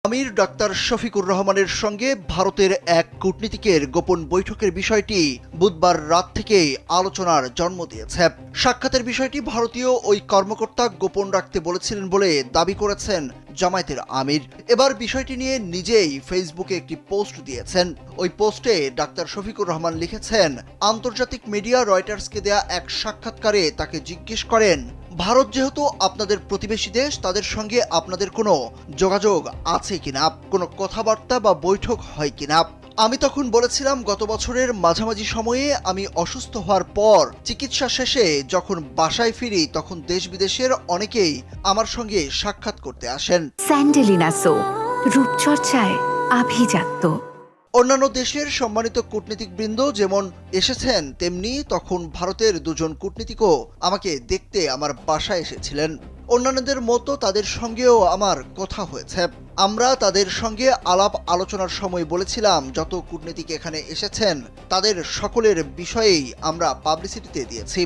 আমির doctor Shafiqur রহমানের সঙ্গে ভারতের এক কূটনীতিকের গোপন বৈঠকের বিষয়টি বুধবার রাত থেকেই আলোচনার জন্ম দিয়েছে। সাক্ষাতের বিষয়টি ভারতীয় ওই কর্মকর্তা গোপন রাখতে বলেছিলেন বলে দাবি করেছেন জামায়াতের আমির। এবার বিষয়টি নিয়ে নিজেই ফেসবুকে একটি পোস্ট দিয়েছেন। ওই পোস্টে ডাক্তার শফিকুর রহমান লিখেছেন, আন্তর্জাতিক মিডিয়া রয়টার্সকে দেয়া এক সাক্ষাৎকারে তাকে জিজ্ঞেস করেন, ভারত যেহেতু আপনাদের প্রতিবেশী দেশ, তাদের সঙ্গে আপনাদের কোনো যোগাযোগ আছে কিনা, কোনো কথাবার্তা বা বৈঠক হয় কিনা। আমি তখন বলেছিলাম, গত বছরের মাঝামাঝি সময়ে আমি অসুস্থ হওয়ার পর চিকিৎসা শেষে যখন বাসায় ফিরি তখন দেশ বিদেশের অনেকেই আমার সঙ্গে সাক্ষাৎ করতে আসেন। স্যান্ডেলিনা সো, রূপচর্চায় আভিজাত্য। অন্যান্য দেশের সম্মানিত কূটনীতিকবৃন্দ যেমন এসেছেন, তেমনি তখন ভারতের দুজন কূটনীতিকও আমাকে দেখতে আমার বাসায় এসেছিলেন। অন্যান্যদের মতো তাদের সঙ্গেও আমার কথা হয়েছে। আমরা তাদের সঙ্গে আলাপ আলোচনার সময় বলেছিলাম, যত কূটনীতিক এখানে এসেছেন তাদের সকলের বিষয়েই আমরা পাবলিসিটিতে দিয়েছি।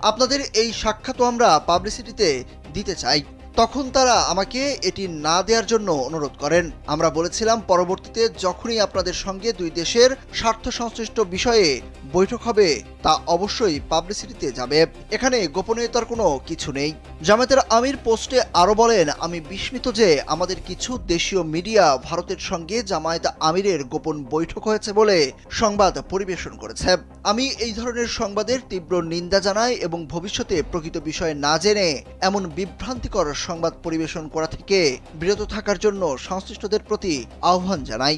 আপনাদের এই সাক্ষাৎও আমরা পাবলিসিটিতে দিতে চাই। তখন তারা আমাকে এটি না দেওয়ার জন্য অনুরোধ করেন। আমরা বলেছিলাম, পরবর্তীতে যখনই আপনাদের সঙ্গে দুই দেশের স্বার্থ সংশ্লিষ্ট বিষয়ে বৈঠক হবে তা অবশ্যই পাবলিসিটিতে যাবে, এখানে গোপনীয়তার কোনো কিছু নেই। জামায়াতের আমির পোস্টে আরও বলেন, আমি বিস্মিত যে আমাদের কিছু দেশীয় মিডিয়া ভারতের সঙ্গে জামায়াত আমিরের গোপন বৈঠক হয়েছে বলে সংবাদ পরিবেশন করেছে। আমি এই ধরনের সংবাদের তীব্র নিন্দা জানাই এবং ভবিষ্যতে প্রকৃত বিষয় না জেনে এমন বিভ্রান্তিকর সংবাদ পরিবেশন করা থেকে বিরত থাকার জন্য সংশ্লিষ্টদের প্রতি আহ্বান জানাই।